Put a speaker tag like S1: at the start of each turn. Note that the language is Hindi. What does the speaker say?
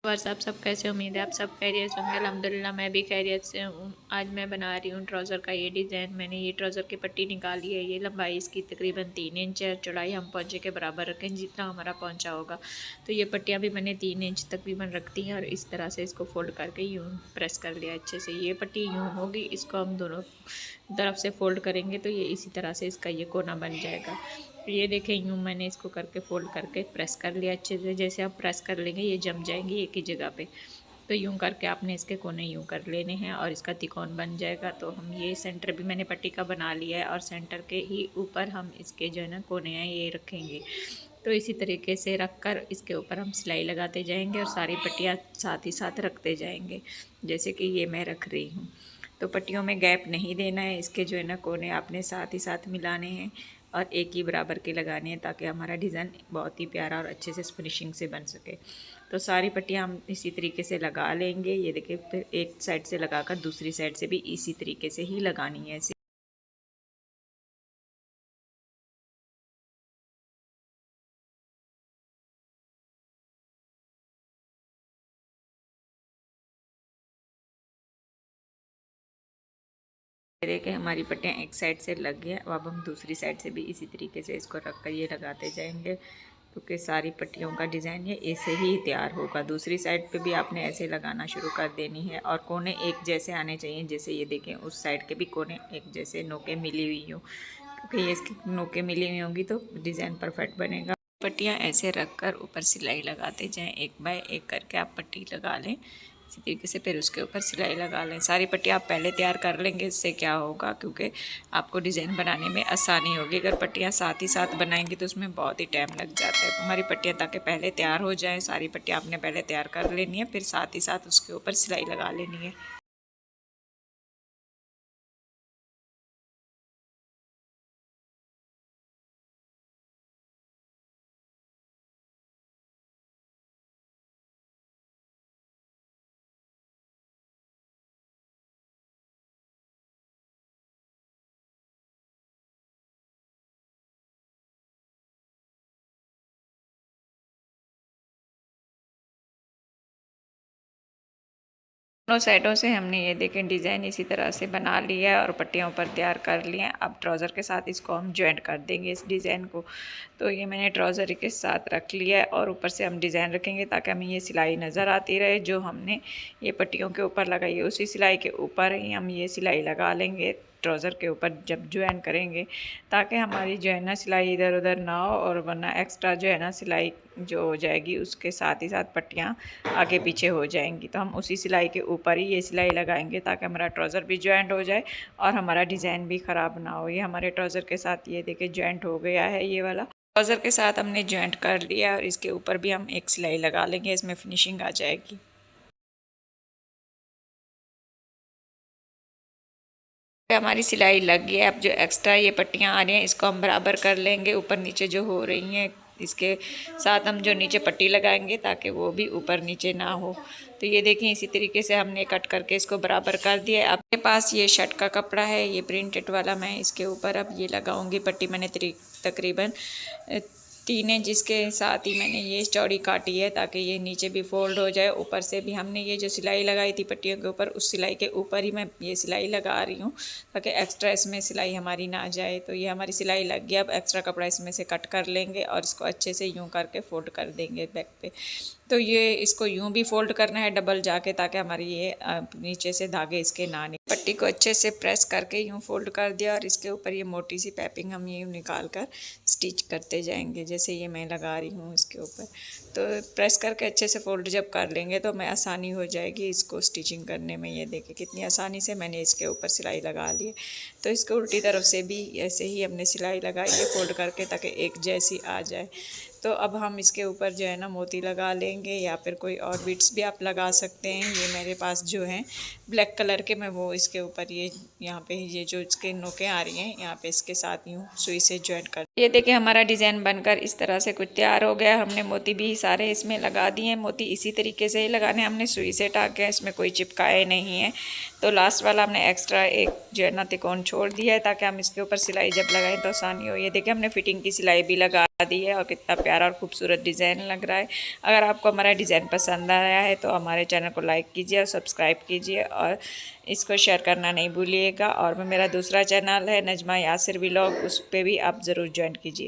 S1: बस आप सब कैसे, उम्मीद है आप सब खैरियत से होंगे। अल्हम्दुलिल्लाह मैं भी खैरियत से हूँ। आज मैं बना रही हूँ ट्राउज़र का ये डिज़ाइन। मैंने ये ट्राउज़र की पट्टी निकाली है। ये लंबाई इसकी तकरीबन 3 इंच है। चौड़ाई हम पोंचे के बराबर रखें जितना हमारा पोंचा होगा। तो ये पट्टियाँ भी मैंने 3 इंच तकरीबन रख दी हैं और इस तरह से इसको फोल्ड करके यूँ प्रेस कर लिया अच्छे से। ये पट्टी यूँ होगी, इसको हम दोनों तरफ से फोल्ड करेंगे तो ये इसी तरह से इसका ये कोना बन जाएगा। ये देखें, यूँ मैंने इसको करके फोल्ड करके प्रेस कर लिया अच्छे से। जैसे आप प्रेस कर लेंगे ये जम जाएंगी एक ही जगह पे। तो यूँ करके आपने इसके कोने यूँ कर लेने हैं और इसका तिकोन बन जाएगा। तो हम ये सेंटर भी मैंने पट्टी का बना लिया है और सेंटर के ही ऊपर हम इसके जो है ना कोने हैं ये रखेंगे। तो इसी तरीके से रख कर इसके ऊपर हम सिलाई लगाते जाएंगे और सारी पट्टियाँ साथ ही साथ रखते जाएंगे, जैसे कि ये मैं रख रही हूँ। तो पट्टियों में गैप नहीं देना है। इसके जो है ना कोने आपने साथ ही साथ मिलाने हैं और एक ही बराबर के लगाने हैं ताकि हमारा डिज़ाइन बहुत ही प्यारा और अच्छे से फिनिशिंग से बन सके। तो सारी पट्टियाँ हम इसी तरीके से लगा लेंगे। ये देखिए, फिर एक साइड से लगाकर दूसरी साइड से भी इसी तरीके से ही लगानी है। देखिए हमारी पट्टियाँ एक साइड से लग गई। अब हम दूसरी साइड से भी इसी तरीके से इसको रख कर ये लगाते जाएंगे, क्योंकि सारी पट्टियों का डिज़ाइन ये ऐसे ही तैयार होगा। दूसरी साइड पे भी आपने ऐसे लगाना शुरू कर देनी है और कोने एक जैसे आने चाहिए। जैसे ये देखें, उस साइड के भी कोने एक जैसे नोकें मिली हुई हों, क्योंकि ये इसकी नोकें मिली हुई होंगी तो डिज़ाइन परफेक्ट बनेगा। पट्टियाँ ऐसे रख कर ऊपर सिलाई लगाते जाएँ, एक बाय एक करके आप पट्टी लगा लें इसी तरीके से। फिर उसके ऊपर सिलाई लगा लें। सारी पट्टियाँ आप पहले तैयार कर लेंगे, इससे क्या होगा, क्योंकि आपको डिज़ाइन बनाने में आसानी होगी। अगर पट्टियाँ साथ ही साथ बनाएंगी तो उसमें बहुत ही टाइम लग जाता है। तो हमारी पट्टियाँ ताकि पहले तैयार हो जाएँ, सारी पट्टियाँ आपने पहले तैयार कर लेनी है, फिर साथ ही साथ उसके ऊपर सिलाई लगा लेनी है। दोनों साइडों से हमने ये देखें डिज़ाइन इसी तरह से बना लिया है और पट्टियाँ ऊपर तैयार कर लिए हैं। अब ट्राउज़र के साथ इसको हम जॉइंट कर देंगे इस डिज़ाइन को। तो ये मैंने ट्राउज़र के साथ रख लिया है और ऊपर से हम डिज़ाइन रखेंगे ताकि हमें ये सिलाई नज़र आती रहे। जो हमने ये पट्टियों के ऊपर लगाई है उसी सिलाई के ऊपर ही हम ये सिलाई लगा लेंगे ट्राउज़र के ऊपर जब ज्वाइन करेंगे, ताकि हमारी जो है ना सिलाई इधर उधर ना हो और वरना एक्स्ट्रा जो है ना सिलाई जो हो जाएगी उसके साथ ही साथ पट्टियाँ आगे पीछे हो जाएंगी। तो हम उसी सिलाई के ऊपर ही ये सिलाई लगाएंगे ताकि हमारा ट्राउज़र भी जॉइंट हो जाए और हमारा डिज़ाइन भी ख़राब ना हो। ये हमारे ट्राउज़र के साथ ये देखिए जॉइंट हो गया है। ये वाला ट्राउज़र के साथ हमने जॉइंट कर लिया और इसके ऊपर भी हम एक सिलाई लगा लेंगे, इसमें फिनिशिंग आ जाएगी। हमारी सिलाई लग गई है। अब जो एक्स्ट्रा ये पट्टियाँ आ रही हैं इसको हम बराबर कर लेंगे, ऊपर नीचे जो हो रही हैं इसके साथ हम जो नीचे पट्टी लगाएंगे ताकि वो भी ऊपर नीचे ना हो। तो ये देखिए इसी तरीके से हमने कट करके इसको बराबर कर दिया है। आपके पास ये शर्ट का कपड़ा है, ये प्रिंटेड वाला, मैं इसके ऊपर अब ये लगाऊंगी पट्टी। मैंने तकरीबन 3 इंच इसके साथ ही मैंने ये चौड़ी काटी है ताकि ये नीचे भी फोल्ड हो जाए। ऊपर से भी हमने ये जो सिलाई लगाई थी पट्टियों के ऊपर, उस सिलाई के ऊपर ही मैं ये सिलाई लगा रही हूँ ताकि एक्स्ट्रा इसमें सिलाई हमारी ना जाए। तो ये हमारी सिलाई लग गई। अब एक्स्ट्रा कपड़ा इसमें से कट कर लेंगे और इसको अच्छे से यूँ करके फोल्ड कर देंगे बैक पे। तो ये इसको यूँ भी फोल्ड करना है डबल जाके ताकि हमारी ये नीचे से धागे इसके ना निकले। पट्टी को अच्छे से प्रेस करके यूँ फोल्ड कर दिया और इसके ऊपर ये मोटी सी पाइपिंग हम ये निकाल कर स्टिच करते जाएंगे, जैसे ये मैं लगा रही हूँ इसके ऊपर। तो प्रेस करके अच्छे से फोल्ड जब कर लेंगे तो हमें आसानी हो जाएगी इसको स्टिचिंग करने में। ये देखिए कितनी आसानी से मैंने इसके ऊपर सिलाई लगा ली है। तो इसको उल्टी तरफ से भी ऐसे ही हमने सिलाई लगाई है फोल्ड करके ताकि एक जैसी आ जाए। तो अब हम इसके ऊपर जो है ना मोती लगा लेंगे या फिर कोई और बीट्स भी आप लगा सकते हैं। ये मेरे पास जो है ब्लैक कलर के, मैं वो इसके ऊपर ये यहाँ पे ये जो इसके नोकें आ रही हैं यहाँ पे इसके साथ यूँ सुई से जॉइंट कर ये देखिए हमारा डिज़ाइन बनकर इस तरह से कुछ तैयार हो गया। हमने मोती भी सारे इसमें लगा दिए हैं। मोती इसी तरीके से ही लगाने, हमने सुई से टाँके, इसमें कोई चिपकाए नहीं है। तो लास्ट वाला हमने एक्स्ट्रा एक जो है ना तिकोन छोड़ दिया है ताकि हम इसके ऊपर सिलाई जब लगाएं तो आसानी हो। ये देखिए हमने फिटिंग की सिलाई भी लगा दी है और कितना प्यारा और खूबसूरत डिज़ाइन लग रहा है। अगर आपको हमारा डिज़ाइन पसंद आया है तो हमारे चैनल को लाइक कीजिए और सब्सक्राइब कीजिए और इसको शेयर करना नहीं भूलिएगा। और मेरा दूसरा चैनल है नजमा यासिर व्लॉग, उस पर भी आप ज़रूर ज्वाइन कीजिए।